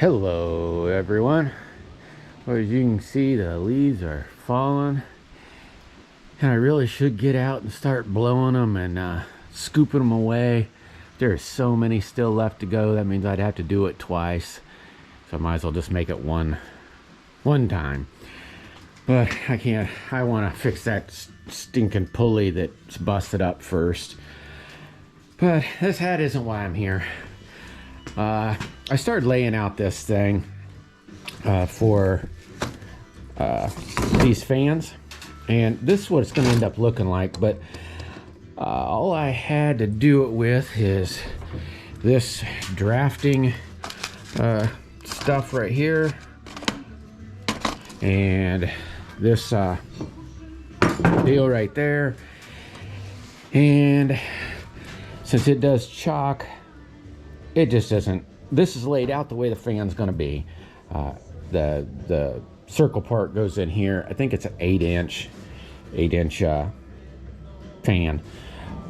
Hello everyone. Well, as you can see, the leaves are falling and I really should get out and start blowing them and scooping them away. There's so many still left to go. That means I'd have to do it twice, so I might as well just make it one time. But I can't. I want to fix that stinking pulley that's busted up first. But that isn't why I'm here. I started laying out this thing for these fans, and this is what it's going to end up looking like. But all I had to do it with is this drafting stuff right here, and this deal right there. And since it does chalk, it just doesn't. This is laid out the way the fan's going to be. The circle part goes in here. I think it's an 8-inch fan.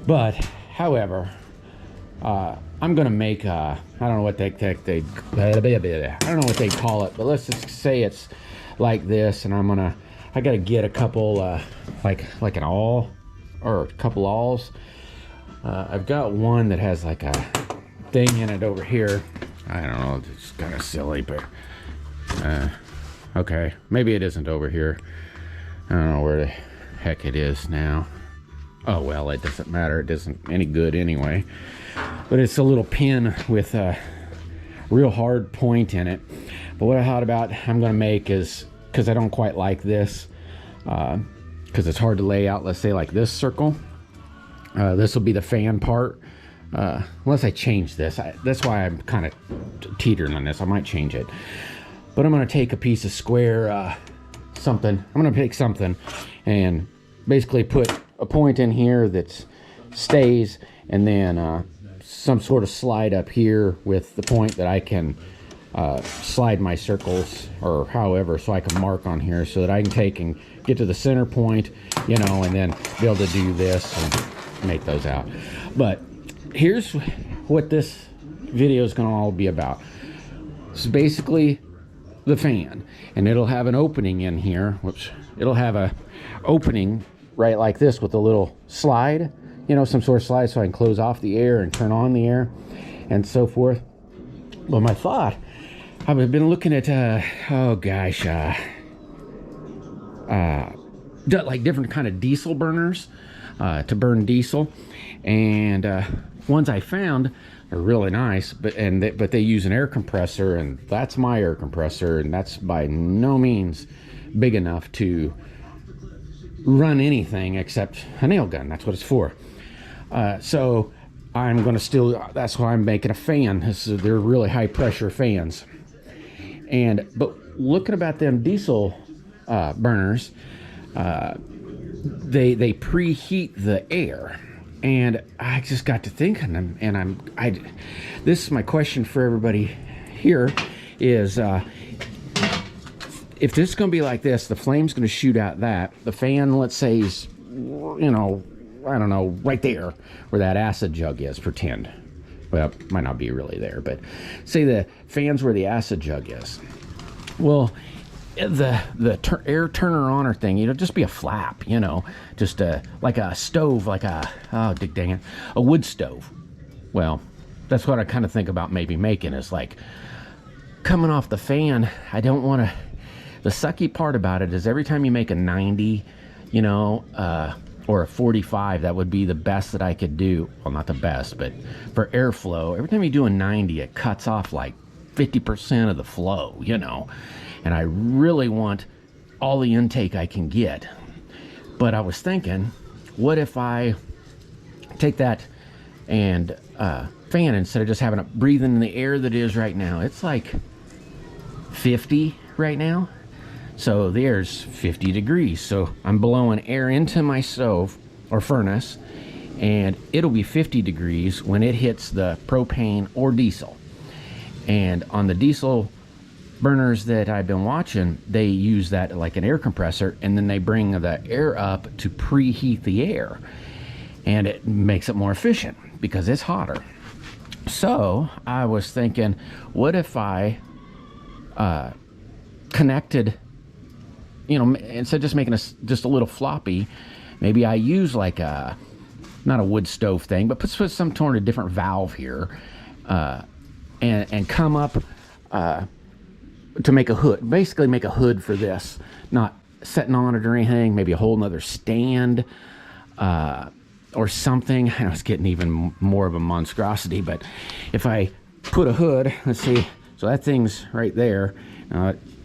But however, I'm going to make I don't know what they I don't know what they call it, but let's just say it's like this. And I got to get a couple like an awl or a couple awls. I've got one that has like a thing in it over here. I don't know, it's kind of silly, but okay, maybe it isn't over here. I don't know where the heck it is now. Oh well, it doesn't matter, it isn't any good anyway. But it's a little pin with a real hard point in it. But what I thought about I'm gonna make is, because I don't quite like this, because it's hard to lay out, let's say like this circle. This will be the fan part. Unless I change this. That's why I'm kind of teetering on this. I might change it. But I'm going to take a piece of square something. I'm going to take something and basically put a point in here that stays, and then some sort of slide up here with the point that I can slide my circles or however, so I can mark on here so that I can take and get to the center point, you know, and then be able to do this and make those out. But here's what this video is going to all be about. It's basically the fan, and it'll have an opening in here, which it'll have a opening right like this with a little slide, you know, some sort of slide, so I can close off the air and turn on the air and so forth. But my thought, I've been looking at like different kind of diesel burners to burn diesel, and ones I found are really nice, but they use an air compressor, and that's my air compressor, and that's by no means big enough to run anything except a nail gun. That's what it's for. So I'm going to still, that's why I'm making a fan. They're really high pressure fans. But looking about them diesel burners, they preheat the air. And I just got to thinking, and this is my question for everybody here is, if this is going to be like this, the flame's going to shoot out that. The fan, let's say, is, you know, I don't know, right there where that acid jug is, pretend. Well, it might not be really there, but say the fan's where the acid jug is. Well, the air turner oner thing, you know, just be a flap, you know, just like a stove, like dang it, a wood stove. Well, that's what I kind of think about maybe making, is like coming off the fan. I don't want to. The sucky part about it is every time you make a 90, you know, or a 45, that would be the best that I could do. Well, not the best, but for airflow, every time you do a 90, it cuts off like 50% of the flow, you know. And I really want all the intake I can get. But I was thinking, what if I take that and fan, instead of just having it breathing in the air that is right now? It's like 50 right now. So the air's 50 degrees. So I'm blowing air into my stove or furnace, and it'll be 50 degrees when it hits the propane or diesel. And on the diesel burners that I've been watching, they use that like an air compressor, and then they bring the air up to preheat the air, and it makes it more efficient because it's hotter. So I was thinking, what if I connected, you know, instead of just making just a little floppy, maybe I use like a, not a wood stove thing, but put some sort of different valve here, and come up to make a hood, basically make a hood for this, not setting on it or anything, maybe a whole nother stand, or something. I know it's getting even more of a monstrosity, but if I put a hood, let's see, so that thing's right there,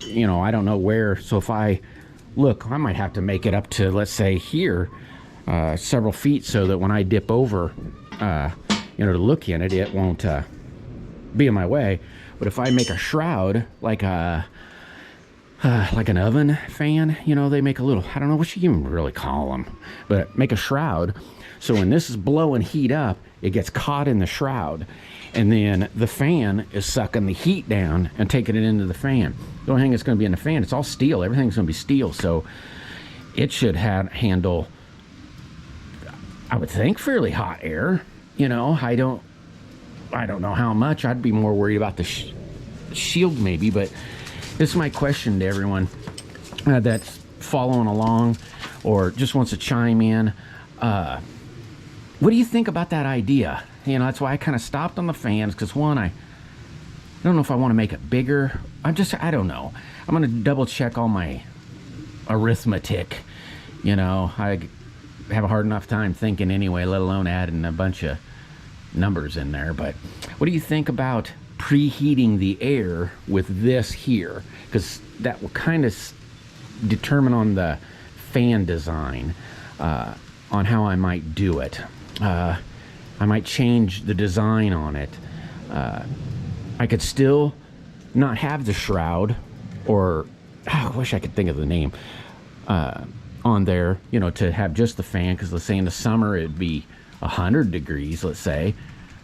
you know, I don't know where, so if I look, I might have to make it up to, let's say here, several feet, so that when I dip over, you know, to look in it, it won't be in my way. But if I make a shroud, like an oven fan, you know, they make a little, I don't know what you even really call them, but make a shroud, so when this is blowing heat up, it gets caught in the shroud, and then the fan is sucking the heat down and taking it into the fan. The only thing that's going to be in the fan, it's all steel, everything's going to be steel, so it should handle, I would think, fairly hot air. You know, I don't know how much. I'd be more worried about the shield maybe, but this is my question to everyone that's following along or just wants to chime in. What do you think about that idea? You know, that's why I kind of stopped on the fans, because one, I don't know if I want to make it bigger. I don't know. I'm going to double check all my arithmetic. You know, I have a hard enough time thinking anyway, let alone adding a bunch of numbers in there. But what do you think about preheating the air with this here? Because that will kind of determine on the fan design, on how I might do it. I might change the design on it. I could still not have the shroud, or I wish I could think of the name, on there, you know, to have just the fan, because let's say in the summer it'd be 100 degrees, let's say,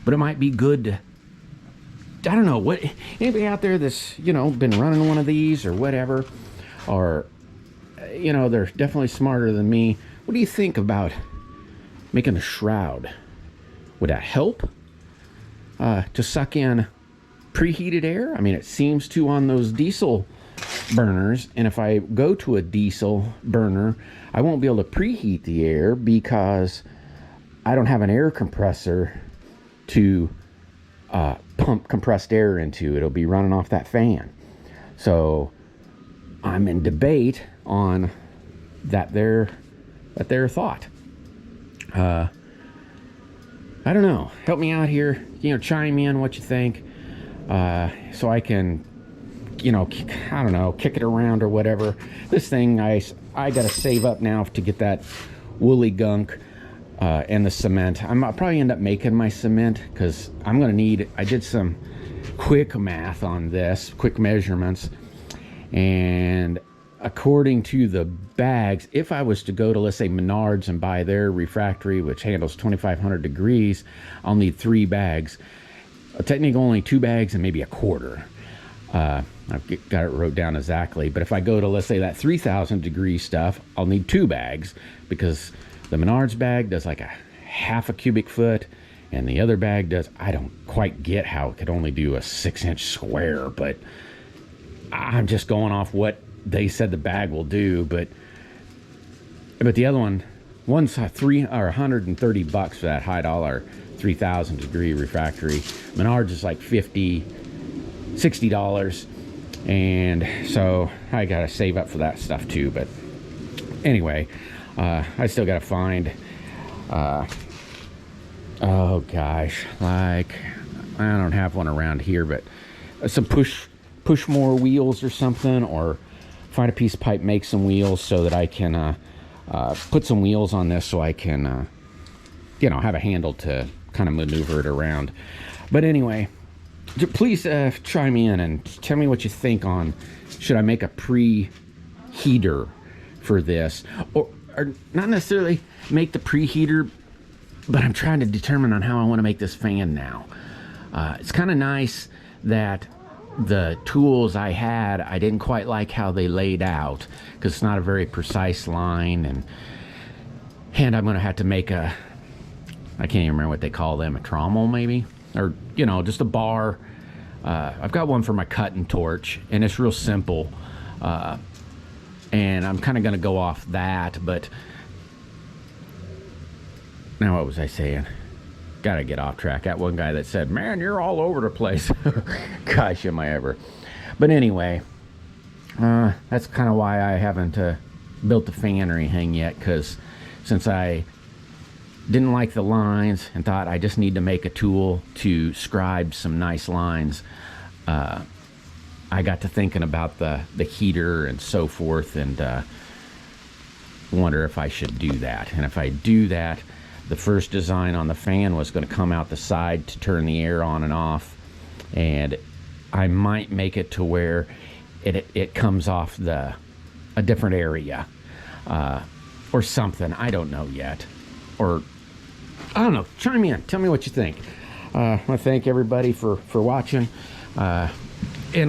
but it might be good to, I don't know, what, anybody out there that's, you know, been running one of these or whatever, or, you know, they're definitely smarter than me. What do you think about making a shroud? Would that help to suck in preheated air? I mean, it seems to on those diesel burners, and if I go to a diesel burner, I won't be able to preheat the air because I don't have an air compressor to pump compressed air into. It'll be running off that fan. So I'm in debate on that there thought. I don't know. Help me out here. You know, chime in what you think, so I can, you know, I don't know, kick it around or whatever. This thing, I got to save up now to get that woolly gunk and the cement. I'll probably end up making my cement, because I'm going to need, I did some quick math on this, quick measurements, and according to the bags, if I was to go to, let's say, Menards and buy their refractory, which handles 2,500 degrees, I'll need 3 bags. Technically only 2 bags and maybe a quarter. I've got it wrote down exactly, but if I go to, let's say, that 3,000 degree stuff, I'll need 2 bags, because the Menards bag does like a half a cubic foot, and the other bag does, I don't quite get how it could only do a 6-inch square, but I'm just going off what they said the bag will do. But the other one's $130 for that high dollar 3,000 degree refractory. Menards is like $60, and so I gotta save up for that stuff too. But anyway, I still gotta find oh gosh, like, I don't have one around here, but some push more wheels or something, or find a piece of pipe, make some wheels so that I can put some wheels on this, so I can you know, have a handle to kind of maneuver it around. But anyway, please chime in and tell me what you think on, should I make a preheater for this, or not necessarily make the preheater, but I'm trying to determine on how I want to make this fan now. It's kind of nice that the tools I had, I didn't quite like how they laid out, because it's not a very precise line, and I'm going to have to make a, I can't even remember what they call them, a trommel maybe, or, you know, just a bar I've got one for my cutting torch, and it's real simple. And I'm kind of going to go off that, but now what was I saying? Gotta get off track. That one guy that said, man, you're all over the place. Gosh, am I ever. But anyway, that's kind of why I haven't built the fan or anything yet, because since I didn't like the lines and thought I just need to make a tool to scribe some nice lines, I got to thinking about the heater and so forth, and wonder if I should do that. And if I do that, the first design on the fan was going to come out the side to turn the air on and off, and I might make it to where it comes off a different area, or something. I don't know yet, or I don't know. Chime in, tell me what you think. I want to thank everybody for watching, and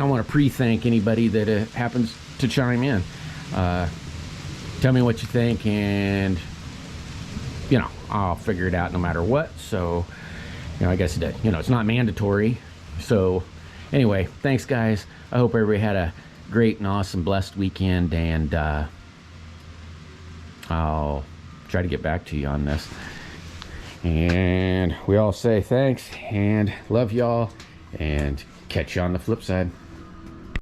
I want to pre-thank anybody that happens to chime in. Tell me what you think, and you know, I'll figure it out no matter what. So, you know, I guess that, you know, it's not mandatory. So anyway, thanks guys. I hope everybody had a great and awesome blessed weekend, and I'll try to get back to you on this. And we all say thanks and love y'all, and catch you on the flip side.